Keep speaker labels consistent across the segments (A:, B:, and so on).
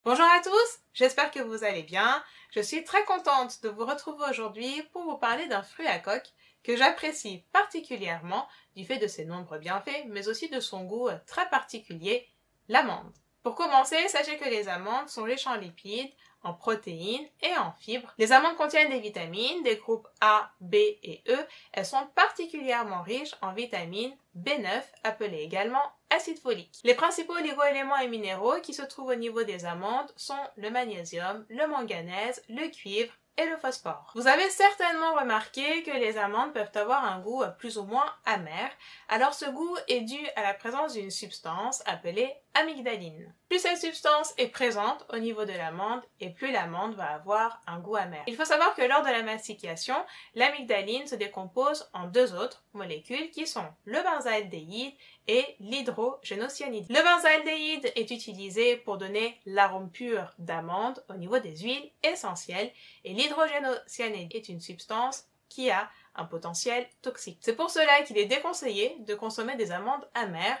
A: Bonjour à tous, j'espère que vous allez bien. Je suis très contente de vous retrouver aujourd'hui pour vous parler d'un fruit à coque que j'apprécie particulièrement du fait de ses nombreux bienfaits, mais aussi de son goût très particulier, l'amande. Pour commencer, sachez que les amandes sont riches en lipides, en protéines et en fibres. Les amandes contiennent des vitamines, des groupes A, B et E. Elles sont particulièrement riches en vitamine B9, appelée également acide folique. Les principaux oligo-éléments et minéraux qui se trouvent au niveau des amandes sont le magnésium, le manganèse, le cuivre et le phosphore. Vous avez certainement remarqué que les amandes peuvent avoir un goût plus ou moins amer. Alors ce goût est dû à la présence d'une substance appelée amygdaline. Plus cette substance est présente au niveau de l'amande et plus l'amande va avoir un goût amer. Il faut savoir que lors de la mastication, l'amygdaline se décompose en deux autres molécules qui sont le benzaldéhyde et l'hydrogénocyanide. Le benzaldéhyde est utilisé pour donner l'arôme pur d'amande au niveau des huiles essentielles et l'hydrogénocyanide est une substance qui a un potentiel toxique. C'est pour cela qu'il est déconseillé de consommer des amandes amères,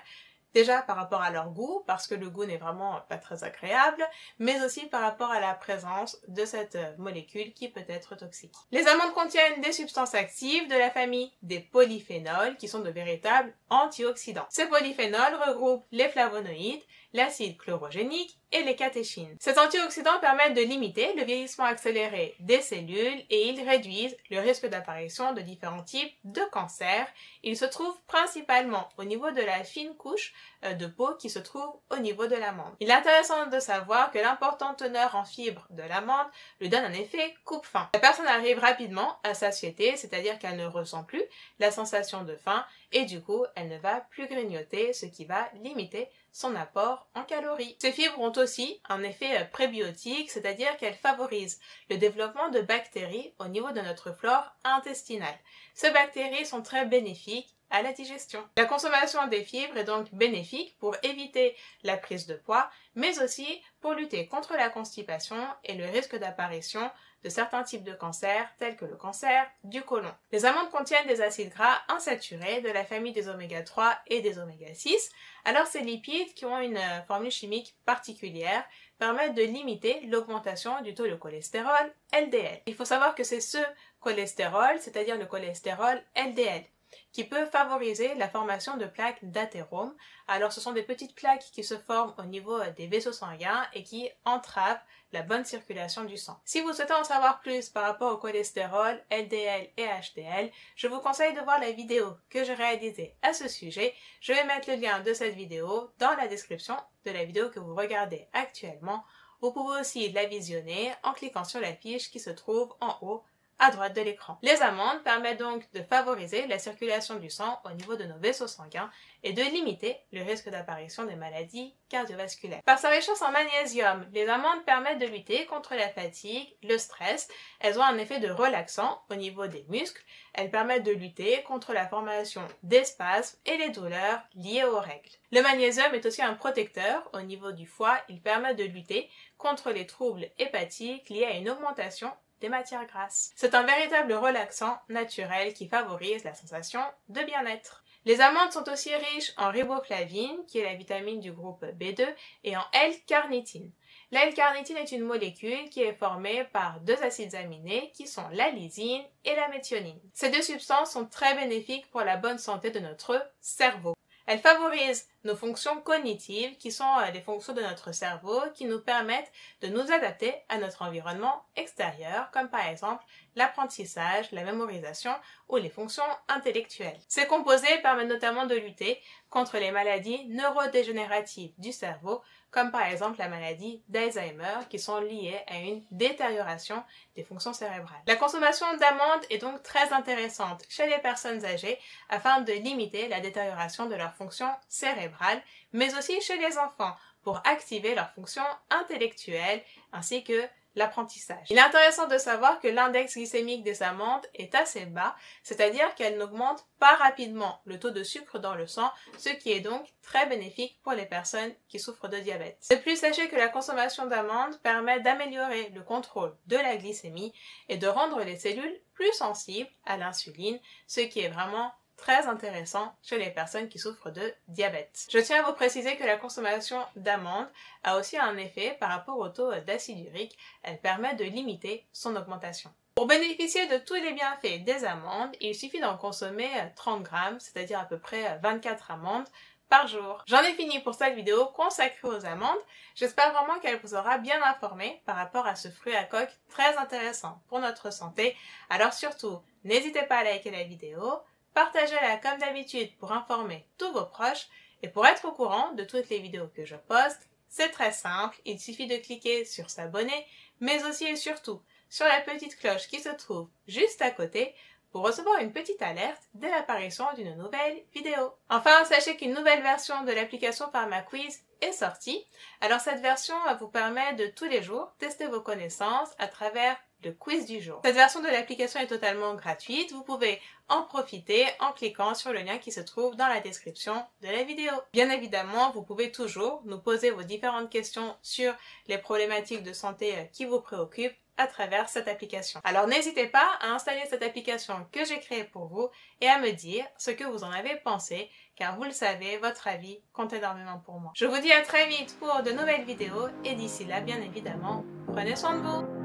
A: déjà par rapport à leur goût, parce que le goût n'est vraiment pas très agréable, mais aussi par rapport à la présence de cette molécule qui peut être toxique. Les amandes contiennent des substances actives de la famille des polyphénols, qui sont de véritables antioxydants. Ces polyphénols regroupent les flavonoïdes, l'acide chlorogénique et les catéchines. Ces antioxydants permettent de limiter le vieillissement accéléré des cellules et ils réduisent le risque d'apparition de différents types de cancers. Ils se trouvent principalement au niveau de la fine couche de peau qui se trouve au niveau de l'amande. Il est intéressant de savoir que l'importante teneur en fibres de l'amande lui donne un effet coupe-faim. La personne arrive rapidement à satiété, c'est-à-dire qu'elle ne ressent plus la sensation de faim et du coup, elle ne va plus grignoter, ce qui va limiter son apport en calories. Ces fibres ont aussi un effet prébiotique, c'est-à-dire qu'elles favorisent le développement de bactéries au niveau de notre flore intestinale. Ces bactéries sont très bénéfiques à la digestion. La consommation des fibres est donc bénéfique pour éviter la prise de poids, mais aussi pour lutter contre la constipation et le risque d'apparition de certains types de cancers, tels que le cancer du côlon. Les amandes contiennent des acides gras insaturés de la famille des oméga 3 et des oméga 6. Alors ces lipides, qui ont une formule chimique particulière, permettent de limiter l'augmentation du taux de cholestérol LDL. Il faut savoir que c'est ce cholestérol, c'est-à-dire le cholestérol LDL, qui peut favoriser la formation de plaques d'athérome. Alors ce sont des petites plaques qui se forment au niveau des vaisseaux sanguins et qui entravent la bonne circulation du sang. Si vous souhaitez en savoir plus par rapport au cholestérol, LDL et HDL, je vous conseille de voir la vidéo que j'ai réalisée à ce sujet. Je vais mettre le lien de cette vidéo dans la description de la vidéo que vous regardez actuellement. Vous pouvez aussi la visionner en cliquant sur la fiche qui se trouve en haut à droite de l'écran. Les amandes permettent donc de favoriser la circulation du sang au niveau de nos vaisseaux sanguins et de limiter le risque d'apparition des maladies cardiovasculaires. Par sa richesse en magnésium, les amandes permettent de lutter contre la fatigue, le stress. Elles ont un effet de relaxant au niveau des muscles. Elles permettent de lutter contre la formation des spasmes et les douleurs liées aux règles. Le magnésium est aussi un protecteur au niveau du foie. Il permet de lutter contre les troubles hépatiques liés à une augmentation des matières grasses. C'est un véritable relaxant naturel qui favorise la sensation de bien-être. Les amandes sont aussi riches en riboflavine, qui est la vitamine du groupe B2, et en L-carnitine. La L-carnitine est une molécule qui est formée par deux acides aminés qui sont la lysine et la méthionine. Ces deux substances sont très bénéfiques pour la bonne santé de notre cerveau. Elles favorisent nos fonctions cognitives qui sont les fonctions de notre cerveau qui nous permettent de nous adapter à notre environnement extérieur, comme par exemple l'apprentissage, la mémorisation ou les fonctions intellectuelles. Ces composés permettent notamment de lutter contre les maladies neurodégénératives du cerveau, comme par exemple la maladie d'Alzheimer, qui sont liées à une détérioration des fonctions cérébrales. La consommation d'amandes est donc très intéressante chez les personnes âgées afin de limiter la détérioration de leurs fonctions cérébrales, mais aussi chez les enfants pour activer leurs fonctions intellectuelles ainsi que l'apprentissage. Il est intéressant de savoir que l'index glycémique des amandes est assez bas, c'est-à-dire qu'elles n'augmentent pas rapidement le taux de sucre dans le sang, ce qui est donc très bénéfique pour les personnes qui souffrent de diabète. De plus, sachez que la consommation d'amandes permet d'améliorer le contrôle de la glycémie et de rendre les cellules plus sensibles à l'insuline, ce qui est vraiment très intéressant chez les personnes qui souffrent de diabète. Je tiens à vous préciser que la consommation d'amandes a aussi un effet par rapport au taux d'acide urique. Elle permet de limiter son augmentation. Pour bénéficier de tous les bienfaits des amandes, il suffit d'en consommer 30 grammes, c'est-à-dire à peu près 24 amandes par jour. J'en ai fini pour cette vidéo consacrée aux amandes. J'espère vraiment qu'elle vous aura bien informé par rapport à ce fruit à coque très intéressant pour notre santé. Alors surtout, n'hésitez pas à liker la vidéo, partagez-la comme d'habitude pour informer tous vos proches et pour être au courant de toutes les vidéos que je poste. C'est très simple, il suffit de cliquer sur s'abonner, mais aussi et surtout sur la petite cloche qui se trouve juste à côté pour recevoir une petite alerte dès l'apparition d'une nouvelle vidéo. Enfin, sachez qu'une nouvelle version de l'application PharmaQuiz est sortie. Alors cette version vous permet de tous les jours tester vos connaissances à travers le quiz du jour. Cette version de l'application est totalement gratuite. Vous pouvez en profiter en cliquant sur le lien qui se trouve dans la description de la vidéo. Bien évidemment, vous pouvez toujours nous poser vos différentes questions sur les problématiques de santé qui vous préoccupent à travers cette application. Alors n'hésitez pas à installer cette application que j'ai créée pour vous et à me dire ce que vous en avez pensé, car vous le savez, votre avis compte énormément pour moi. Je vous dis à très vite pour de nouvelles vidéos et d'ici là, bien évidemment, prenez soin de vous.